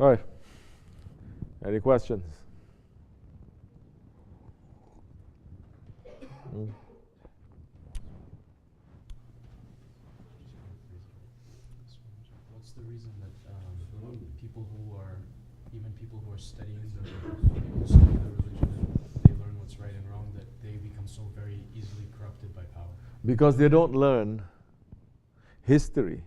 All right. Any questions? What's the reason that people who are studying the religion, and they learn what's right and wrong, that they become so very easily corrupted by power? Because they don't learn history.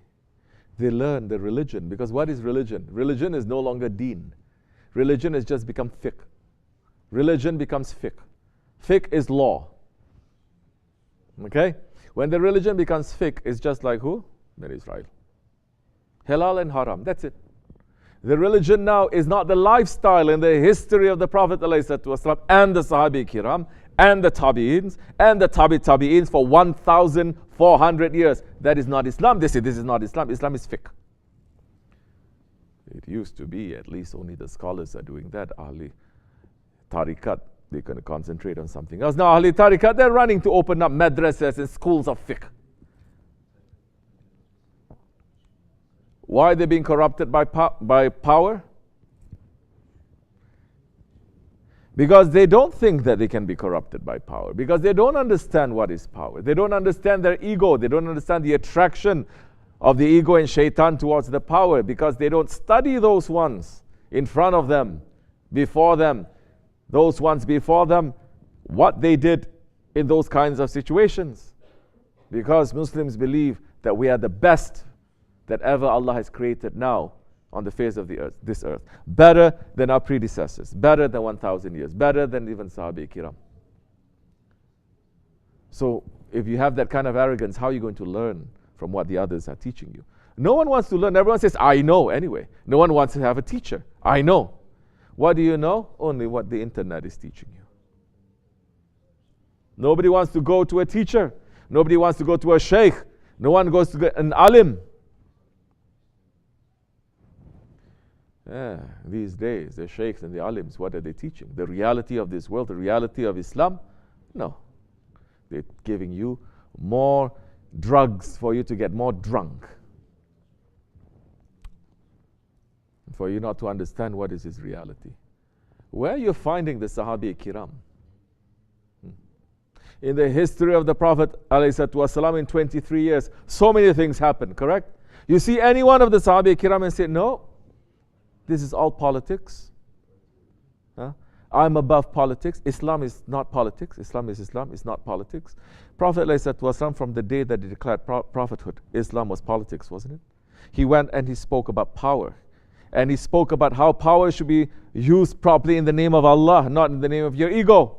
They learn the religion. Because what is religion? Religion is no longer deen. Religion has just become fiqh. Religion becomes fiqh. Fiqh is law. Okay? When the religion becomes fiqh, it's just like who? Ben Israel. Halal and haram. That's it. The religion now is not the lifestyle and the history of the Prophet ﷺ and the Sahabi Kiram and the Tabi'ins and the Tabi'ins for 1,400 years. That is not Islam. They say this is not Islam. Islam is fiqh. It used to be, at least only the scholars are doing that. Ahli Tariqat, they're going to concentrate on something else. Now Ahli Tariqat, they're running to open up madrasas and schools of fiqh. Why are they being corrupted by power? Because they don't think that they can be corrupted by power. Because they don't understand what is power. They don't understand their ego. They don't understand the attraction of the ego and shaitan towards the power. Because they don't study those ones in front of them, before them. Those ones before them, what they did in those kinds of situations. Because Muslims believe that we are the best that ever Allah has created now on the face of the earth, this earth. Better than our predecessors, better than 1,000 years, better than even Sahabi Kiram. So if you have that kind of arrogance, how are you going to learn from what the others are teaching you? No one wants to learn. Everyone says, I know anyway. No one wants to have a teacher. I know. What do you know? Only what the internet is teaching you. Nobody wants to go to a teacher. Nobody wants to go to a sheikh. No one goes to an alim. These days, the sheikhs and the alims, what are they teaching? The reality of this world, the reality of Islam? No. They're giving you more drugs for you to get more drunk. For you not to understand what is his reality. Where are you finding the Sahabi Kiram? In the history of the Prophet ﷺ in 23 years, so many things happened, correct? You see any one of the Sahabi Kiram and say, no, this is all politics. I'm above politics. Islam is not politics. Islam is Islam. It's not politics. Prophet ﷺ, from the day that he declared prophethood, Islam was politics, wasn't it? He went and he spoke about power. And he spoke about how power should be used properly in the name of Allah, not in the name of your ego.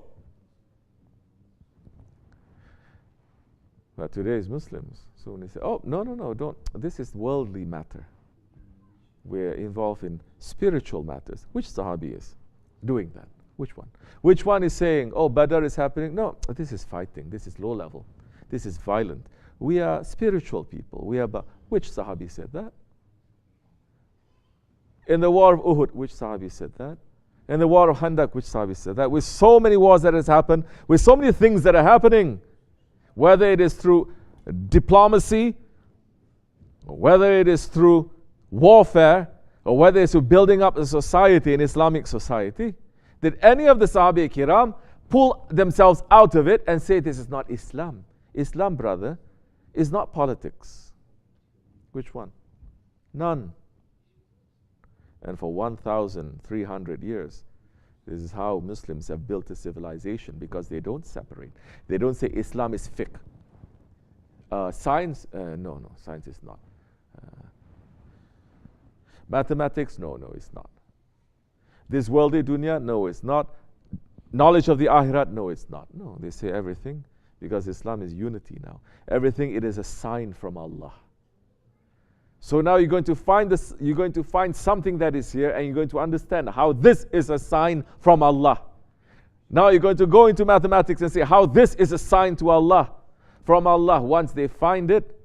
But today's Muslims, so when they say, oh, no, don't. This is worldly matter. We're involved in spiritual matters. Which Sahabi is doing that? Which one? Which one is saying, oh, Badr is happening? No, this is fighting. This is low level. This is violent. We are spiritual people. Which Sahabi said that? In the war of Uhud, which Sahabi said that? In the war of Khandaq, which Sahabi said that? With so many wars that has happened, with so many things that are happening, whether it is through diplomacy, or whether it is through warfare, or whether it's through building up a society, an Islamic society, did any of the Sahabi Kiram pull themselves out of it and say this is not Islam? Islam, brother, is not politics. Which one? None. And for 1,300 years, this is how Muslims have built a civilization, because they don't separate. They don't say Islam is fiqh. Science? No, science is not. Mathematics? No, it's not. This worldly dunya? No, it's not. Knowledge of the akhirat? No, it's not. No, they say everything, because Islam is unity now. Everything, it is a sign from Allah. So now you're going to find this, you're going to find something that is here, and you're going to understand how this is a sign from Allah. Now you're going to go into mathematics and say how this is a sign to Allah, from Allah. Once they find it,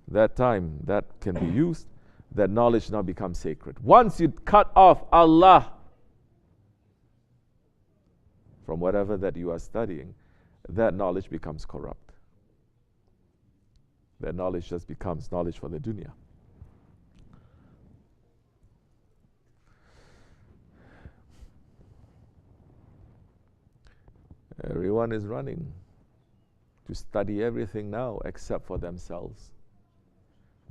that time that can be used, that knowledge now becomes sacred. Once you cut off Allah from whatever that you are studying, that knowledge becomes corrupt. That knowledge just becomes knowledge for the dunya. Everyone is running to study everything now except for themselves.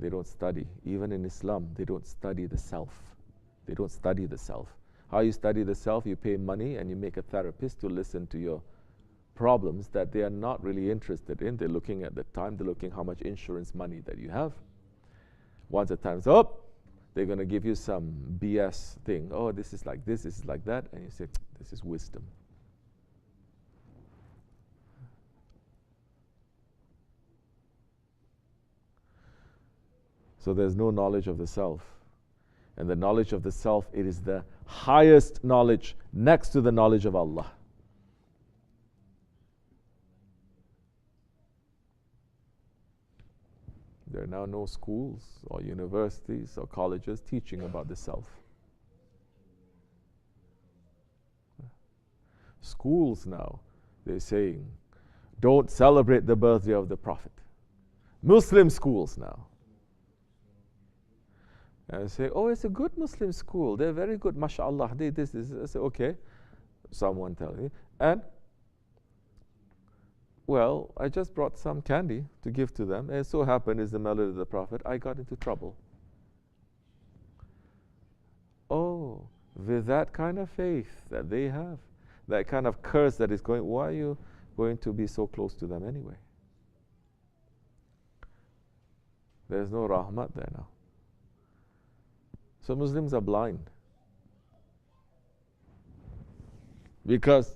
They don't study. Even in Islam, they don't study the self. They don't study the self. How you study the self? You pay money and you make a therapist to listen to your problems that they are not really interested in. They're looking at the time, they're looking how much insurance money that you have. Once the time's up, they're going to give you some BS thing. Oh, this is like this is like that. And you say, this is wisdom. So there's no knowledge of the self. And the knowledge of the self, it is the highest knowledge next to the knowledge of Allah. There are now no schools or universities or colleges teaching about the self. Schools now, they're saying, don't celebrate the birthday of the Prophet. Muslim schools now. And I say, oh, it's a good Muslim school. They're very good, mashallah. This. I say, okay. Someone tell me. And, well, I just brought some candy to give to them. And it so happened it's the Mawlid of the Prophet. I got into trouble. Oh, with that kind of faith that they have, that kind of curse that is going, why are you going to be so close to them anyway? There's no rahmat there now. So Muslims are blind. Because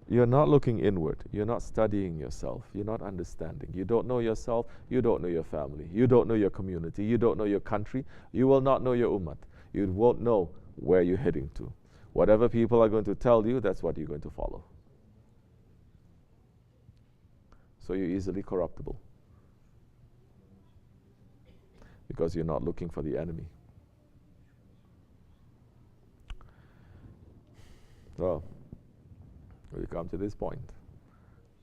you're not looking inward. You're not studying yourself. You're not understanding. You don't know yourself. You don't know your family. You don't know your community. You don't know your country. You will not know your ummah. You won't know where you're heading to. Whatever people are going to tell you, that's what you're going to follow. So you're easily corruptible. Because you're not looking for the enemy. So, we come to this point.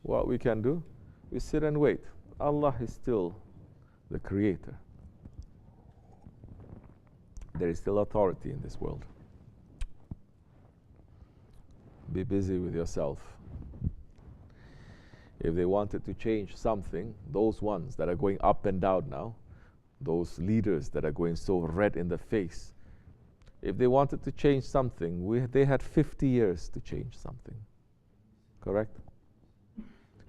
What we can do, we sit and wait. Allah is still the creator. There is still authority in this world. Be busy with yourself. If they wanted to change something, those ones that are going up and down now, those leaders that are going so red in the face, if they wanted to change something, they had 50 years to change something. Correct?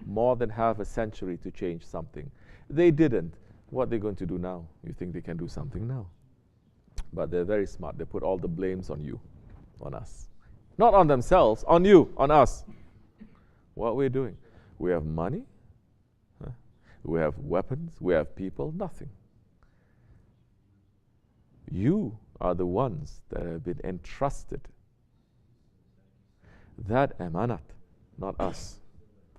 More than half a century to change something. They didn't. What are they going to do now? You think they can do something now? But they're very smart. They put all the blames on you, on us. Not on themselves, on you, on us. What are we doing? We have money, we have weapons, we have people, nothing. You are the ones that have been entrusted that amanat, not us.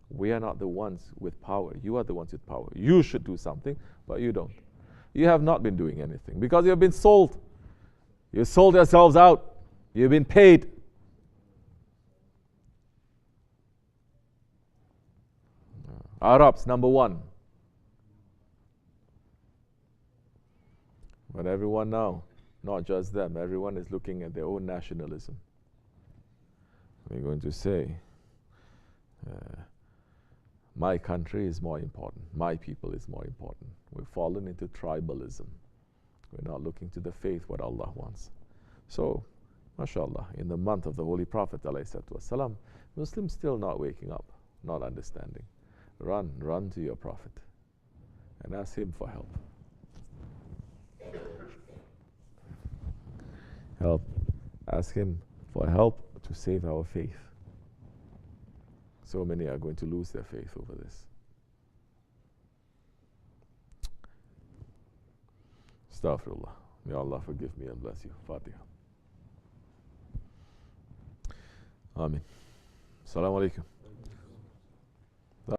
We are not the ones with power. You are the ones with power. You should do something, but you don't. You have not been doing anything because you have been sold. You sold yourselves out. You've been paid. Arabs, number one. But everyone now, not just them, everyone is looking at their own nationalism. We're going to say, my country is more important. My people is more important. We've fallen into tribalism. We're not looking to the faith, what Allah wants. So, mashallah, in the month of the Holy Prophet, ﷺ, Muslims still not waking up, not understanding. Run to your Prophet and ask him for help. Ask him for help to save our faith. So many are going to lose their faith over this. Astaghfirullah. May Allah forgive me and bless you. Fatiha. Amin. Assalamu alaikum.